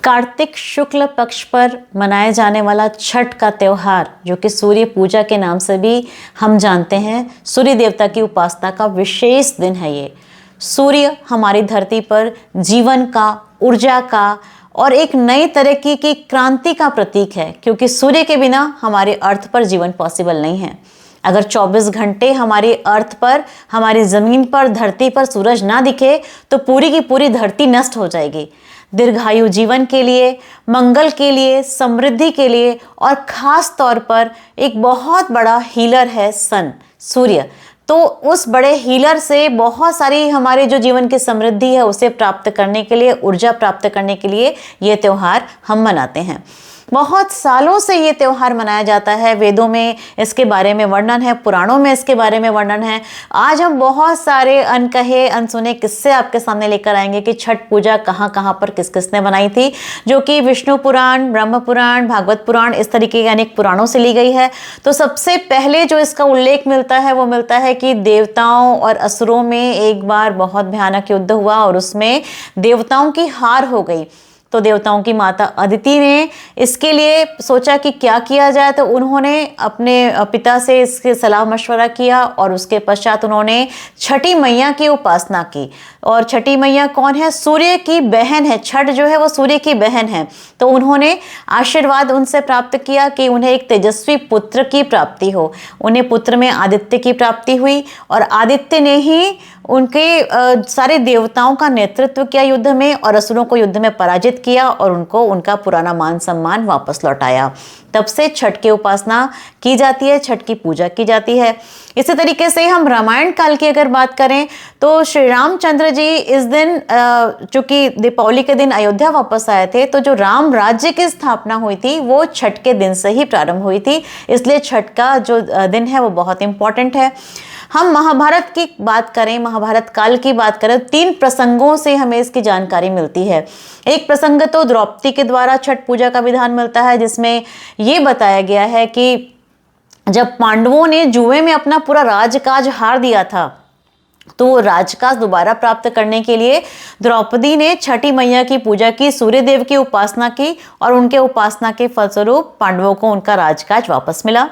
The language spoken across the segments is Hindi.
कार्तिक शुक्ल पक्ष पर मनाए जाने वाला छठ का त्यौहार, जो कि सूर्य पूजा के नाम से भी हम जानते हैं, सूर्य देवता की उपासना का विशेष दिन है। ये सूर्य हमारी धरती पर जीवन का, ऊर्जा का और एक नई तरह की क्रांति का प्रतीक है, क्योंकि सूर्य के बिना हमारे अर्थ पर जीवन पॉसिबल नहीं है। अगर 24 घंटे हमारी अर्थ पर, हमारी ज़मीन पर, धरती पर सूरज ना दिखे तो पूरी की पूरी धरती नष्ट हो जाएगी। दीर्घायु जीवन के लिए, मंगल के लिए, समृद्धि के लिए और ख़ास तौर पर एक बहुत बड़ा हीलर है सन, सूर्य। तो उस बड़े हीलर से बहुत सारी हमारे जो जीवन की समृद्धि है उसे प्राप्त करने के लिए, ऊर्जा प्राप्त करने के लिए ये त्यौहार हम मनाते हैं। बहुत सालों से ये त्यौहार मनाया जाता है। वेदों में इसके बारे में वर्णन है, पुराणों में इसके बारे में वर्णन है। आज हम बहुत सारे अनकहे अनसुने किस्से आपके सामने लेकर आएंगे कि छठ पूजा कहाँ कहाँ पर किस किसने बनाई थी, जो कि विष्णु पुराण, ब्रह्म पुराण, भागवत पुराण, इस तरीके के अनेक पुराणों से ली गई है। तो सबसे पहले जो इसका उल्लेख मिलता है वो मिलता है कि देवताओं और असुरों में एक बार बहुत भयानक युद्ध हुआ और उसमें देवताओं की हार हो गई। तो देवताओं की माता अदिति ने इसके लिए सोचा कि क्या किया जाए, तो उन्होंने अपने पिता से इसके सलाह मशवरा किया और उसके पश्चात उन्होंने छठी मैया की उपासना की। और छठी मैया कौन है? सूर्य की बहन है। छठ जो है वो सूर्य की बहन है। तो उन्होंने आशीर्वाद उनसे प्राप्त किया कि उन्हें एक तेजस्वी पुत्र की प्राप्ति हो। उन्हें पुत्र में आदित्य की प्राप्ति हुई और आदित्य ने ही उनके सारे देवताओं का नेतृत्व किया युद्ध में और असुरों को युद्ध में पराजित किया और उनको उनका पुराना मान सम्मान वापस लौटाया। तब से छठ की उपासना की जाती है, छठ की पूजा की जाती है। इसी तरीके से हम रामायण काल की अगर बात करें तो श्री रामचंद्र जी इस दिन, चूंकि दीपावली के दिन अयोध्या वापस आए थे, तो जो राम राज्य की स्थापना हुई थी वो छठ के दिन से ही प्रारंभ हुई थी। इसलिए छठ का जो दिन है वो बहुत इंपॉर्टेंट है। हम महाभारत की बात करें, महाभारत काल की बात करें, 3 प्रसंगों से हमें इसकी जानकारी मिलती है। एक प्रसंग तो द्रौपदी के द्वारा छठ पूजा का विधान मिलता है, जिसमें ये बताया गया है कि जब पांडवों ने जुए में अपना पूरा राजकाज हार दिया था, तो वो राजकाज दोबारा प्राप्त करने के लिए द्रौपदी ने छठी मैया की पूजा की, सूर्य देव की उपासना की और उनके उपासना के फलस्वरूप पांडवों को उनका राजकाज वापस मिला।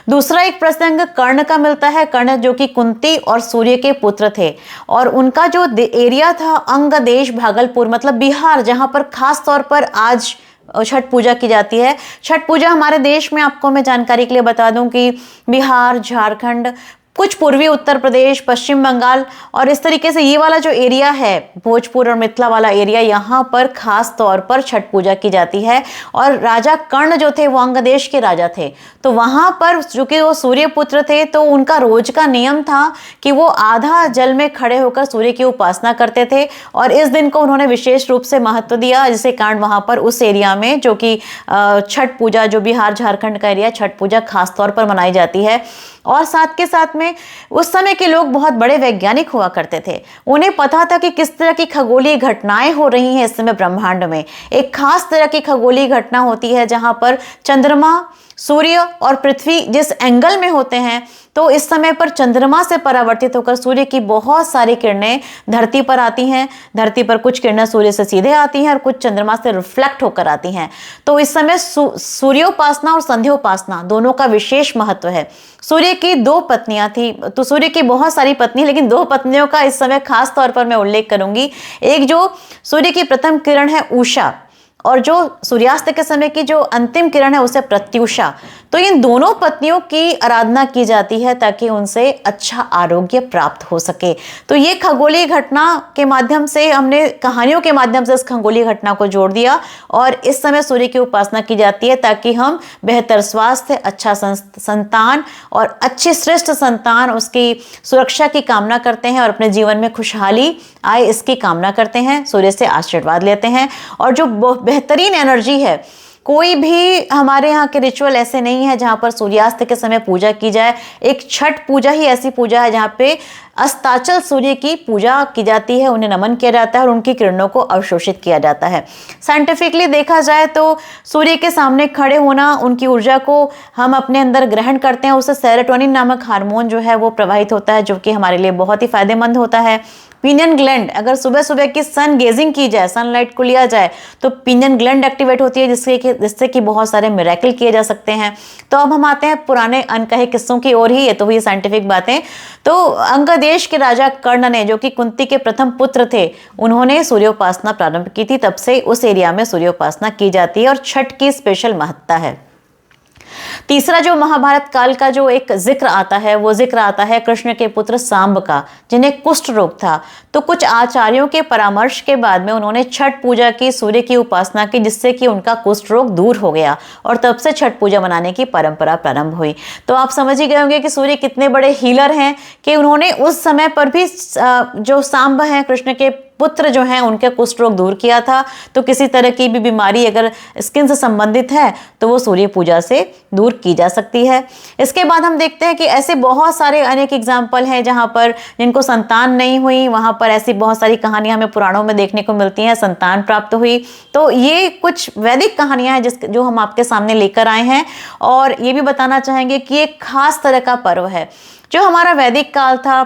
दूसरा एक प्रसंग कर्ण का मिलता है। कर्ण जो कि कुंती और सूर्य के पुत्र थे और उनका जो एरिया था अंग देश भागलपुर, मतलब बिहार, जहां पर खास तौर पर आज छठ पूजा की जाती है। छठ पूजा हमारे देश में, आपको मैं जानकारी के लिए बता दूं कि बिहार, झारखंड, कुछ पूर्वी उत्तर प्रदेश, पश्चिम बंगाल और इस तरीके से ये वाला जो एरिया है, भोजपुर और मिथिला वाला एरिया, यहाँ पर खास तौर पर छठ पूजा की जाती है। और राजा कर्ण जो थे वो अंग देश के राजा थे, तो वहाँ पर चूंकि वो सूर्य पुत्र थे तो उनका रोज का नियम था कि वो आधा जल में खड़े होकर सूर्य की उपासना करते थे और इस दिन को उन्होंने विशेष रूप से महत्व दिया, जिसके कारण वहाँ पर उस एरिया में जो कि छठ पूजा, जो बिहार झारखंड का एरिया, छठ पूजा खास तौर पर मनाई जाती है। और साथ के साथ में उस समय के लोग बहुत बड़े वैज्ञानिक हुआ करते थे। उन्हें पता था कि किस तरह की खगोलीय घटनाएं हो रही हैं इस समय ब्रह्मांड में। एक खास तरह की खगोलीय घटना होती है जहां पर चंद्रमा, सूर्य और पृथ्वी जिस एंगल में होते हैं, तो इस समय पर चंद्रमा से परावर्तित होकर सूर्य की बहुत सारी किरणें धरती पर आती हैं। धरती पर कुछ किरणें सूर्य से सीधे आती हैं और कुछ चंद्रमा से रिफ्लेक्ट होकर आती हैं। तो इस समय सूर्योपासना और संध्योपासना दोनों का विशेष महत्व है। सूर्य की 2 पत्नियां थी, तो सूर्य की बहुत सारी पत्नी, लेकिन 2 पत्नियों का इस समय खास तौर पर मैं उल्लेख करूंगी। एक जो सूर्य की प्रथम किरण है उषा, और जो सूर्यास्त के समय की जो अंतिम किरण है उसे प्रत्युषा। तो इन दोनों पत्नियों की आराधना की जाती है ताकि उनसे अच्छा आरोग्य प्राप्त हो सके। तो ये खगोलीय घटना के माध्यम से, हमने कहानियों के माध्यम से इस खगोलीय घटना को जोड़ दिया और इस समय सूर्य की उपासना की जाती है ताकि हम बेहतर स्वास्थ्य, अच्छा संतान और अच्छी श्रेष्ठ संतान, उसकी सुरक्षा की कामना करते हैं और अपने जीवन में खुशहाली आए इसकी कामना करते हैं, सूर्य से आशीर्वाद लेते हैं। और जो बेहतरीन एनर्जी है, कोई भी हमारे यहाँ के रिचुअल ऐसे नहीं है जहाँ पर सूर्यास्त के समय पूजा की जाए। एक छठ पूजा ही ऐसी पूजा है जहाँ पे अस्ताचल सूर्य की पूजा की जाती है, उन्हें नमन किया जाता है और उनकी किरणों को अवशोषित किया जाता है। साइंटिफिकली देखा जाए तो सूर्य के सामने खड़े होना, उनकी ऊर्जा को हम अपने अंदर ग्रहण करते हैं, उससे सेरोटोनिन नामक हार्मोन जो है वो प्रवाहित होता है, जो कि हमारे लिए बहुत ही फायदेमंद होता है। पीनियन ग्लैंड, अगर सुबह सुबह की सन गेजिंग की जाए, सनलाइट को लिया जाए, तो पीनियन ग्लैंड एक्टिवेट होती है, जिससे कि बहुत सारे मिरेकल किए जा सकते हैं। तो अब हम आते हैं पुराने अनकहे किस्सों की ओर ही, ये तो हुई साइंटिफिक बातें। तो अंग देश के राजा कर्ण ने, जो कि कुंती के प्रथम पुत्र थे, उन्होंने सूर्योपासना प्रारंभ की थी। तब से उस एरिया में सूर्योपासना की जाती है और छठ की स्पेशल महत्ता है। तीसरा जो महाभारत काल का जो एक जिक्र आता है, वो जिक्र आता है कृष्ण के पुत्र सांब का, जिन्हें कुष्ठ रोग था। तो कुछ आचार्यों के परामर्श के बाद में उन्होंने छठ पूजा की, सूर्य की उपासना की, जिससे कि उनका कुष्ठ रोग दूर हो गया और तब से छठ पूजा मनाने की परंपरा प्रारंभ हुई। तो आप समझ ही गए होंगे कि सूर्य कितने बड़े हीलर हैं कि उन्होंने उस समय पर भी जो सांब हैं, कृष्ण के पुत्र जो हैं, उनके कुष्ठ रोग दूर किया था। तो किसी तरह की भी बीमारी अगर स्किन से संबंधित है तो वो सूर्य पूजा से दूर की जा सकती है। इसके बाद हम देखते हैं कि ऐसे बहुत सारे अनेक एग्जाम्पल हैं जहाँ पर जिनको संतान नहीं हुई, वहाँ पर ऐसी बहुत सारी कहानियां हमें पुराणों में देखने को मिलती हैं, संतान प्राप्त हुई। तो ये कुछ वैदिक कहानियां हैं जो हम आपके सामने लेकर आए हैं। और ये भी बताना चाहेंगे कि एक खास तरह का पर्व है। जो हमारा वैदिक काल था,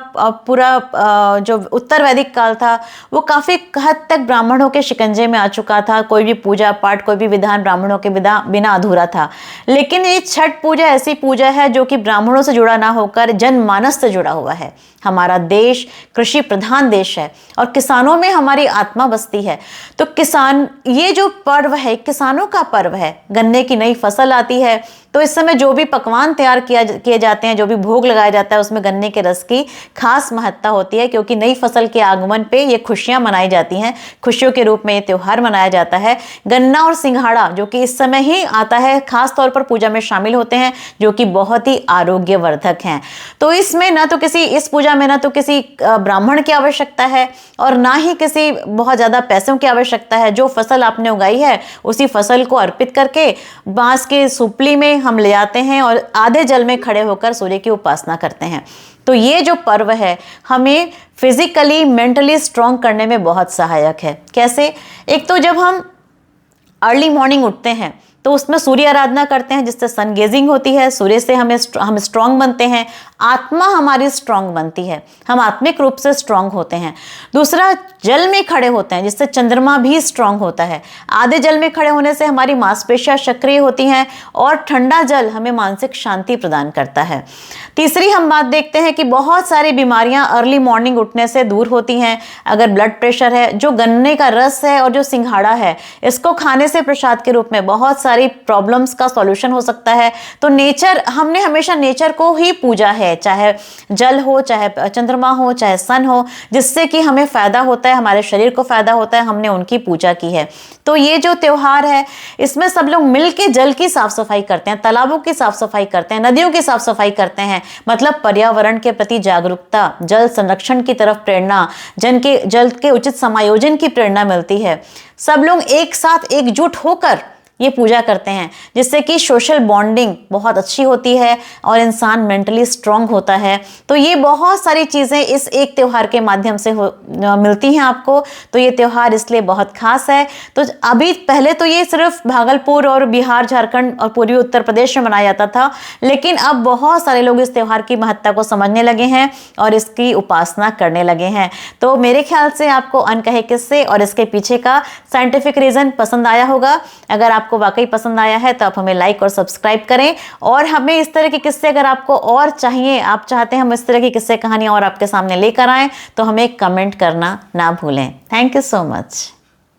पूरा जो उत्तर वैदिक काल था, वो काफ़ी हद तक ब्राह्मणों के शिकंजे में आ चुका था। कोई भी पूजा पाठ, कोई भी विधान ब्राह्मणों के बिना अधूरा था। लेकिन ये छठ पूजा ऐसी पूजा है जो कि ब्राह्मणों से जुड़ा ना होकर जनमानस से जुड़ा हुआ है। हमारा देश कृषि प्रधान देश है और किसानों में हमारी आत्मा बसती है। तो किसान, ये जो पर्व है किसानों का पर्व है। गन्ने की नई फसल आती है तो इस समय जो भी पकवान तैयार किए जाते हैं, जो भी भोग लगाया जाता है, उसमें गन्ने के रस की खास महत्ता होती है, क्योंकि नई फसल के आगमन पे ये खुशियां मनाई जाती हैं। खुशियों के रूप में ये त्यौहार मनाया जाता है। गन्ना और सिंघाड़ा जो कि इस समय ही आता है, खास तौर पर पूजा में शामिल होते हैं, जो कि बहुत ही आरोग्यवर्धक हैं। तो इसमें इस पूजा में ना तो किसी ब्राह्मण की आवश्यकता है और ना ही किसी बहुत ज़्यादा पैसों की आवश्यकता है। जो फसल आपने उगाई है उसी फसल को अर्पित करके बांस के सुपली में हम ले आते हैं और आधे जल में खड़े होकर सूर्य की उपासना करते हैं। तो ये जो पर्व है हमें फिजिकली मेंटली स्ट्रांग करने में बहुत सहायक है। कैसे? एक तो जब हम अर्ली मॉर्निंग उठते हैं तो उसमें सूर्य आराधना करते हैं, जिससे सन गेजिंग होती है। सूर्य से हम स्ट्रांग बनते हैं, आत्मा हमारी स्ट्रांग बनती है, हम आत्मिक रूप से स्ट्रांग होते हैं। दूसरा, जल में खड़े होते हैं, जिससे चंद्रमा भी स्ट्रांग होता है। आधे जल में खड़े होने से हमारी मांसपेशियां सक्रिय होती हैं और ठंडा जल हमें मानसिक शांति प्रदान करता है। तीसरी हम बात देखते हैं कि बहुत सारी बीमारियां अर्ली मॉर्निंग उठने से दूर होती हैं। अगर ब्लड प्रेशर है, जो गन्ने का रस है और जो सिंघाड़ा है, इसको खाने से प्रसाद के रूप में बहुत सारी प्रॉब्लम्स का सॉल्यूशन हो सकता है। तो हमने हमेशा नेचर को ही पूजा है, चाहे जल हो, चाहे चंद्रमा हो, चाहे सन हो, जिससे कि हमें फायदा होता है, हमारे शरीर को फायदा होता है, हमने उनकी पूजा की है। तो ये जो त्योहार है, इसमें सब लोग मिलके जल की साफ सफाई करते हैं, तालाबों की साफ सफाई करते हैं, नदियों की साफ सफाई करते हैं। मतलब पर्यावरण के प्रति जागरूकता, जल संरक्षण की तरफ प्रेरणा, जल के उचित समायोजन की प्रेरणा मिलती है। सब लोग एक साथ एकजुट होकर ये पूजा करते हैं, जिससे कि सोशल बॉन्डिंग बहुत अच्छी होती है और इंसान मेंटली स्ट्रांग होता है। तो ये बहुत सारी चीज़ें इस एक त्यौहार के माध्यम से मिलती हैं आपको। तो ये त्यौहार इसलिए बहुत खास है। तो अभी पहले तो ये सिर्फ भागलपुर और बिहार, झारखंड और पूर्वी उत्तर प्रदेश में मनाया जाता था, लेकिन अब बहुत सारे लोग इस त्यौहार की महत्ता को समझने लगे हैं और इसकी उपासना करने लगे हैं। तो मेरे ख्याल से आपको अनकहे किस्से और इसके पीछे का साइंटिफिक रीज़न पसंद आया होगा। अगर आपको वाकई पसंद आया है तो आप हमें लाइक और सब्सक्राइब करें, और हमें इस तरह के किस्से अगर आपको और चाहिए, आप चाहते हैं हम इस तरह की किस्से कहानियां और आपके सामने लेकर आएं, तो हमें कमेंट करना ना भूलें। Thank you so much.